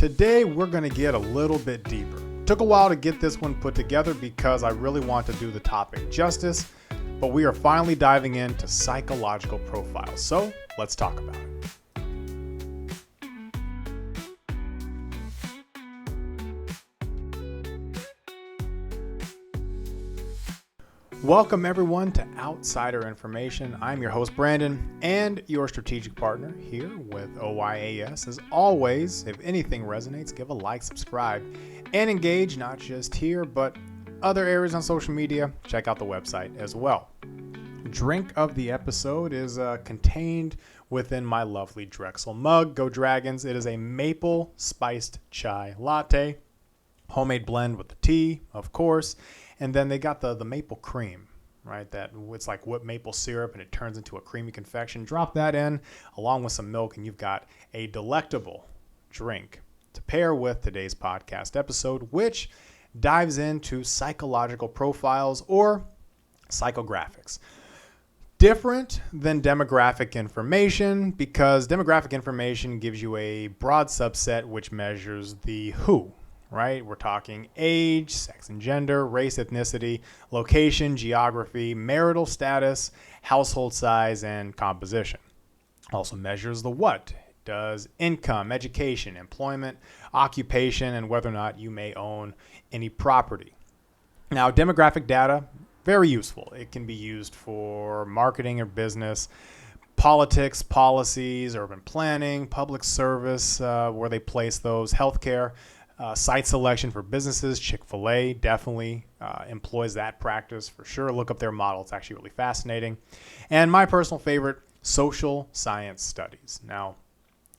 Today we're going to get a little bit deeper. Took a while to get this one put together because I really want to do the topic justice, but we are finally diving into psychological profiles. So let's talk about it. Welcome everyone to Outsider Information. I'm your host Brandon and your strategic partner here with OIAS. As always, if anything resonates, give a like, subscribe, and engage not just here but other areas on social media. Check out the website as well. Drink of the episode is contained within my lovely Drexel mug. Go Dragons. It is a maple spiced chai latte, homemade blend with the tea, of course. And then they got the maple cream, right? That it's like whipped maple syrup and it turns into a creamy confection. Drop that in along with some milk and you've got a delectable drink to pair with today's podcast episode, which dives into psychological profiles or psychographics. Different than demographic information because demographic information gives you a broad subset which measures the who. Right? We're talking age, sex and gender, race, ethnicity, location, geography, marital status, household size, and composition. Also measures the what. It does income, education, employment, occupation, and whether or not you may own any property. Now, demographic data, very useful. It can be used for marketing or business, politics, policies, urban planning, public service, where they place those, healthcare, site selection for businesses. Chick-fil-A definitely employs that practice for sure. Look up their model. It's actually really fascinating. And my personal favorite, social science studies. Now,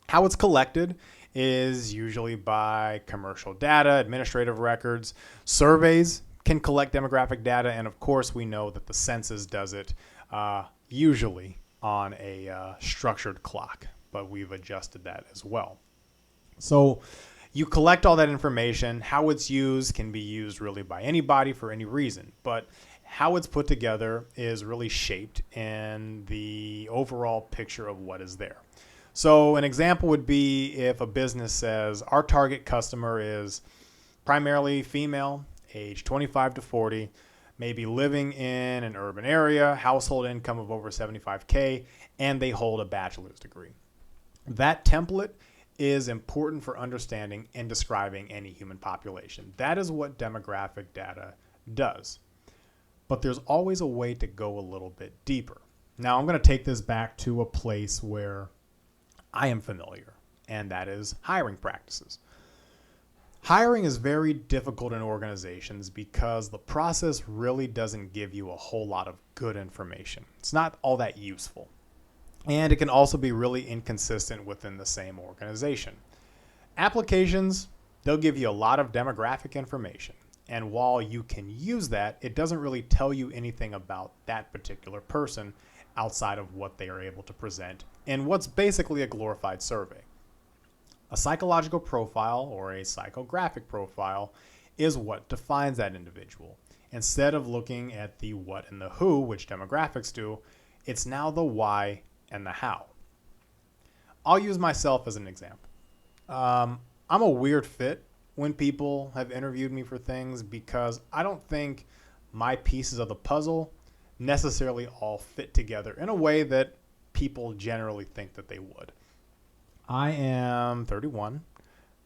how it's collected is usually by commercial data, administrative records. Surveys can collect demographic data. And of course, we know that the census does it usually on a structured clock, but we've adjusted that as well. So you collect all that information. How it's used can be used really by anybody for any reason, but how it's put together is really shaped in the overall picture of what is there. So an example would be if a business says our target customer is primarily female, age 25 to 40, maybe living in an urban area, household income of over 75K, and they hold a bachelor's degree. That template is important for understanding and describing any human population. That is what demographic data does. But there's always a way to go a little bit deeper. Now I'm going to take this back to a place where I am familiar, and that is hiring practices. Hiring is very difficult in organizations because the process really doesn't give you a whole lot of good information. It's not all that useful. And it can also be really inconsistent within the same organization. Applications, they'll give you a lot of demographic information. And while you can use that, it doesn't really tell you anything about that particular person outside of what they are able to present in what's basically a glorified survey. A psychological profile or a psychographic profile is what defines that individual. Instead of looking at the what and the who, which demographics do, it's now the why and the how. I'll use myself as an example. I'm a weird fit when people have interviewed me for things because I don't think my pieces of the puzzle necessarily all fit together in a way that people generally think that they would. I am 31,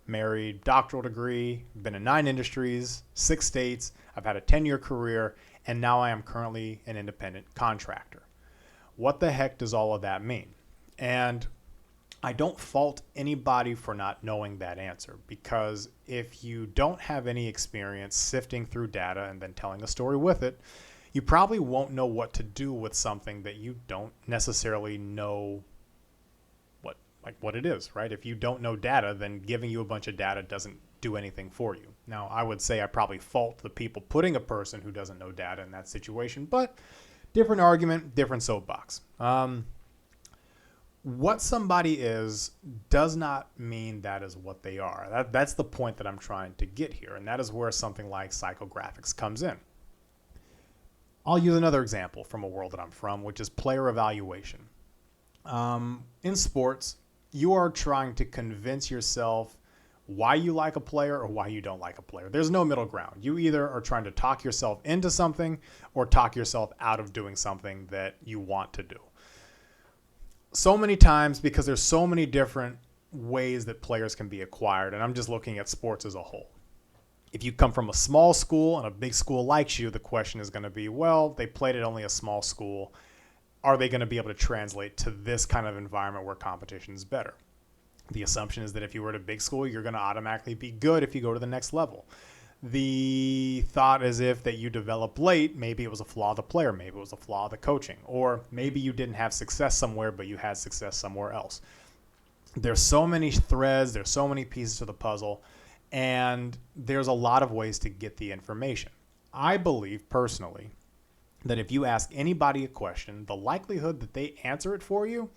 married, doctoral degree, been in 9 industries, 6 states. I've had a 10-year career, and now I am currently an independent contractor. What the heck does all of that mean? And I don't fault anybody for not knowing that answer because if you don't have any experience sifting through data and then telling a story with it, you probably won't know what to do with something that you don't necessarily know what it is, right? If you don't know data, then giving you a bunch of data doesn't do anything for you. Now, I would say I probably fault the people putting a person who doesn't know data in that situation, but different argument, different soapbox. What somebody is does not mean that is what they are. That's the point that I'm trying to get here, and that is where something like psychographics comes in. I'll use another example from a world that I'm from, which is player evaluation. In sports, you are trying to convince yourself why you like a player or why you don't like a player. There's no middle ground. You either are trying to talk yourself into something or talk yourself out of doing something that you want to do. So many times, because there's so many different ways that players can be acquired, and I'm just looking at sports as a whole. If you come from a small school and a big school likes you, the question is going to be, well, they played at only a small school. Are they going to be able to translate to this kind of environment where competition is better? The assumption is that if you were at a big school, you're going to automatically be good if you go to the next level. The thought is if that you develop late, maybe it was a flaw of the player, maybe it was a flaw of the coaching, or maybe you didn't have success somewhere, but you had success somewhere else. There's so many threads, there's so many pieces to the puzzle, and there's a lot of ways to get the information. I believe personally that if you ask anybody a question, the likelihood that they answer it for you,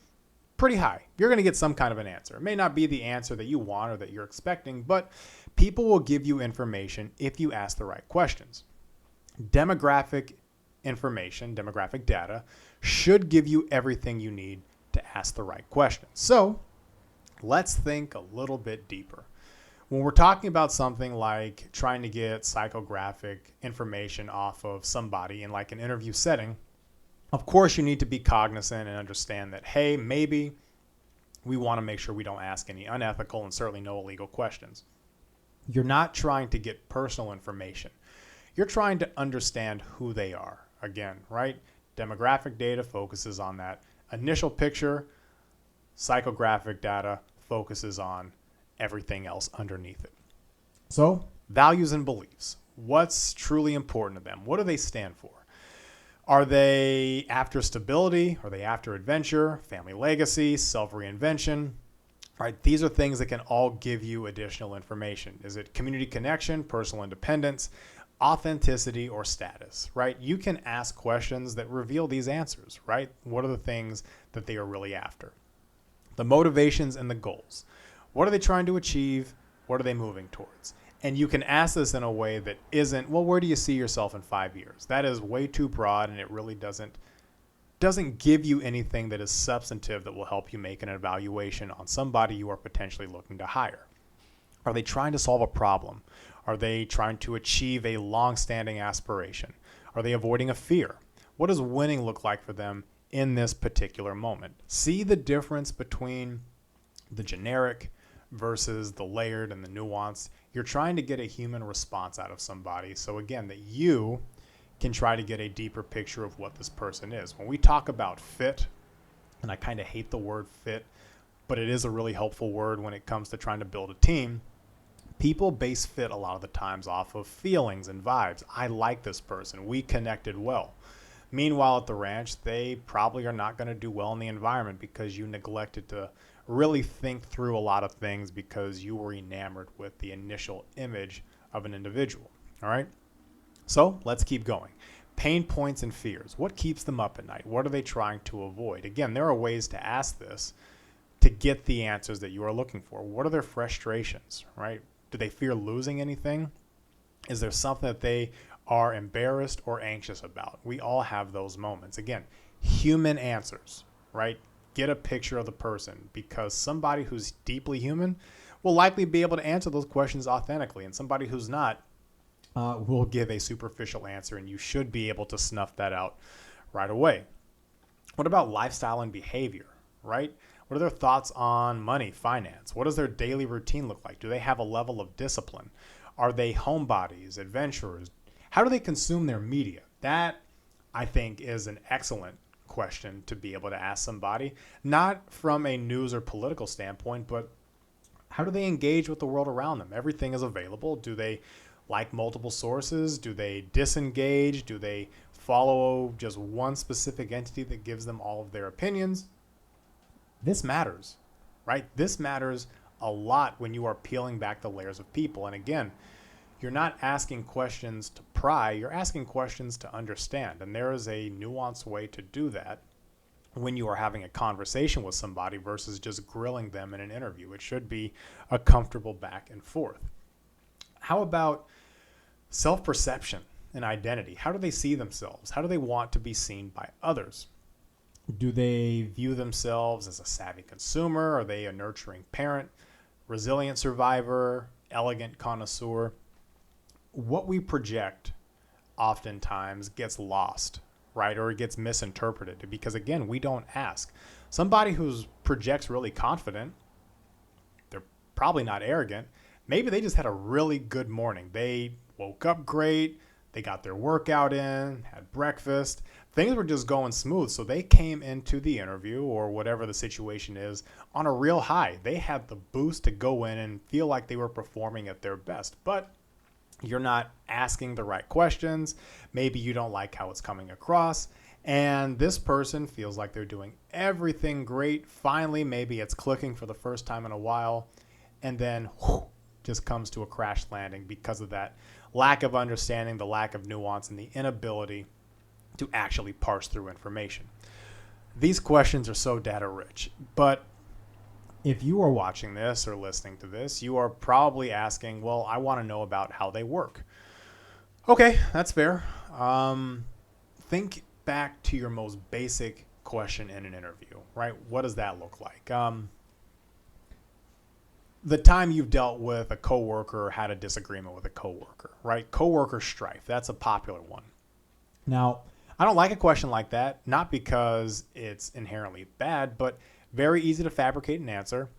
pretty high. You're going to get some kind of an answer. It may not be the answer that you want or that you're expecting, but people will give you information if you ask the right questions. Demographic information, demographic data, should give you everything you need to ask the right questions. So let's think a little bit deeper. When we're talking about something like trying to get psychographic information off of somebody in like an interview setting, of course, you need to be cognizant and understand that, hey, maybe we want to make sure we don't ask any unethical and certainly no illegal questions. You're not trying to get personal information. You're trying to understand who they are. Again, right? Demographic data focuses on that initial picture. Psychographic data focuses on everything else underneath it. So, values and beliefs. What's truly important to them? What do they stand for? Are they after stability? Are they after adventure, family legacy, self-reinvention? Right? These are things that can all give you additional information. Is it community connection, personal independence, authenticity, or status? Right? You can ask questions that reveal these answers, right? What are the things that they are really after? The motivations and the goals. What are they trying to achieve? What are they moving towards? And you can ask this in a way that isn't, well, where do you see yourself in 5 years? That is way too broad, and it really doesn't give you anything that is substantive that will help you make an evaluation on somebody you are potentially looking to hire. Are they trying to solve a problem? Are they trying to achieve a long-standing aspiration? Are they avoiding a fear? What does winning look like for them in this particular moment? See the difference between the generic versus the layered and the nuanced. You're trying to get a human response out of somebody. So again, that you can try to get a deeper picture of what this person is. When we talk about fit, and I kind of hate the word fit, but it is a really helpful word when it comes to trying to build a team. People base fit a lot of the times off of feelings and vibes. I like this person. We connected well. Meanwhile, at the ranch, they probably are not going to do well in the environment because you neglected to really think through a lot of things because you were enamored with the initial image of an individual. All right? So let's keep going. Pain points and fears. What keeps them up at night? What are they trying to avoid? Again, there are ways to ask this to get the answers that you are looking for. What are their frustrations, right? Do they fear losing anything? Is there something that they are embarrassed or anxious about? We all have those moments. Again, human answers, right? Get a picture of the person, because somebody who's deeply human will likely be able to answer those questions authentically, and somebody who's not will give a superficial answer, and you should be able to snuff that out right away. What about lifestyle and behavior, right? What are their thoughts on money, finance? What does their daily routine look like? Do they have a level of discipline? Are they homebodies, adventurers? How do they consume their media? That, I think, is an excellent question to be able to ask somebody, not from a news or political standpoint, but how do they engage with the world around them? Everything is available. Do they like multiple sources? Do they disengage? Do they follow just one specific entity that gives them all of their opinions? This matters, right? This matters a lot when you are peeling back the layers of people. And again, you're not asking questions to pry, you're asking questions to understand. And there is a nuanced way to do that when you are having a conversation with somebody versus just grilling them in an interview. It should be a comfortable back and forth. How about self-perception and identity? How do they see themselves? How do they want to be seen by others? Do they view themselves as a savvy consumer? Are they a nurturing parent? resilient survivor, elegant connoisseur. What we project oftentimes gets lost, right? Or it gets misinterpreted because, again, we don't ask. Somebody who projects really confident, they're probably not arrogant. Maybe they just had a really good morning. They woke up great. They got their workout in, had breakfast. Things were just going smooth. So they came into the interview or whatever the situation is on a real high. They had the boost to go in and feel like they were performing at their best. But you're not asking the right questions. Maybe you don't like how it's coming across. And this person feels like they're doing everything great. Finally, maybe it's clicking for the first time in a while. And then just comes to a crash landing because of that lack of understanding, the lack of nuance, and the inability to actually parse through information. These questions are so data rich, but if you are watching this or listening to this, you are probably asking, well, I want to know about how they work. Okay, that's fair. Think back to your most basic question in an interview, right? What does that look like? The time you've dealt with a coworker or had a disagreement with a coworker, right? Coworker strife, that's a popular one. Now, I don't like a question like that, not because it's inherently bad, but very easy to fabricate an answer.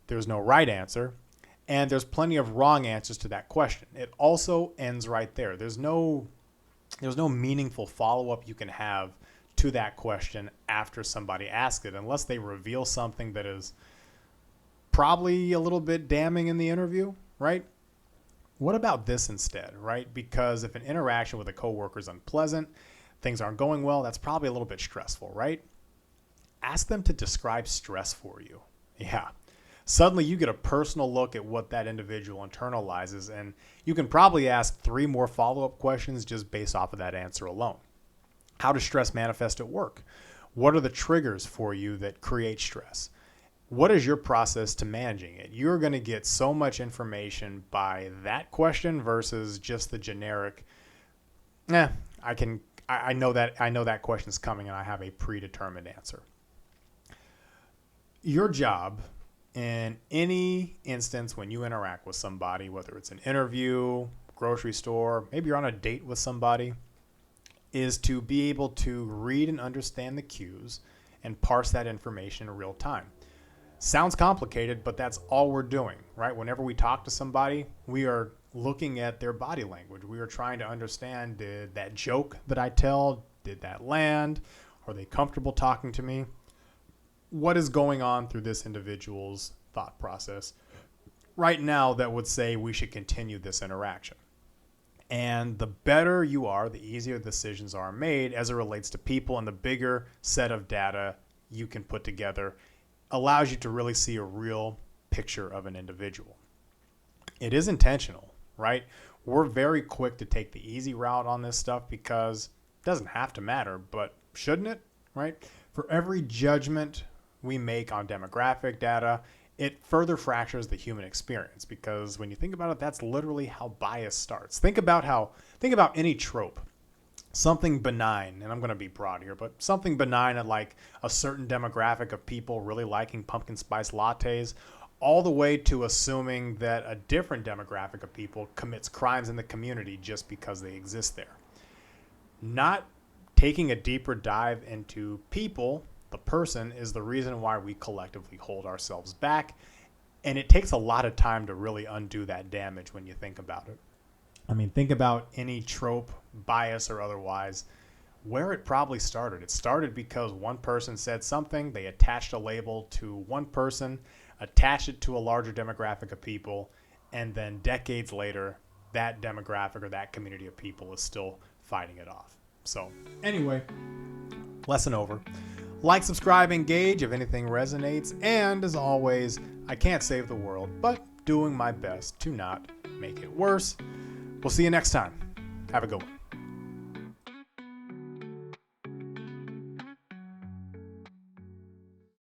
There's no right answer, and there's plenty of wrong answers to that question. It also ends right there. There's no meaningful follow-up you can have to that question after somebody asks it, unless they reveal something that is probably a little bit damning in the interview, right? What about this instead, right? Because if an interaction with a coworker is unpleasant, things aren't going well, that's probably a little bit stressful, right? Ask them to describe stress for you. Yeah. Suddenly you get a personal look at what that individual internalizes, and you can probably ask 3 more follow-up questions just based off of that answer alone. How does stress manifest at work? What are the triggers for you that create stress? What is your process to managing it? You're going to get so much information by that question versus just the generic, I know that question's coming and I have a predetermined answer. Your job in any instance when you interact with somebody, whether it's an interview, grocery store, maybe you're on a date with somebody, is to be able to read and understand the cues and parse that information in real time. Sounds complicated, but that's all we're doing, right? Whenever we talk to somebody, we are looking at their body language. We are trying to understand, did that joke that I tell, did that land? Are they comfortable talking to me? What is going on through this individual's thought process right now that would say we should continue this interaction? And the better you are, the easier decisions are made as it relates to people, and the bigger set of data you can put together allows you to really see a real picture of an individual. It is intentional, right? We're very quick to take the easy route on this stuff because it doesn't have to matter, but shouldn't it, right? For every judgment we make on demographic data, it further fractures the human experience, because when you think about it, that's literally how bias starts. Think about any trope. Something benign, and I'm going to be broad here, but something benign at like a certain demographic of people really liking pumpkin spice lattes, all the way to assuming that a different demographic of people commits crimes in the community just because they exist there. Not taking a deeper dive into people, the person, is the reason why we collectively hold ourselves back, and it takes a lot of time to really undo that damage when you think about it. I mean, think about any trope, bias or otherwise, where it probably started. It started because one person said something, they attached a label to one person, attached it to a larger demographic of people, and then decades later, that demographic or that community of people is still fighting it off. So anyway, lesson over. Like, subscribe, engage if anything resonates, and as always, I can't save the world, but doing my best to not make it worse. We'll see you next time. Have a good one.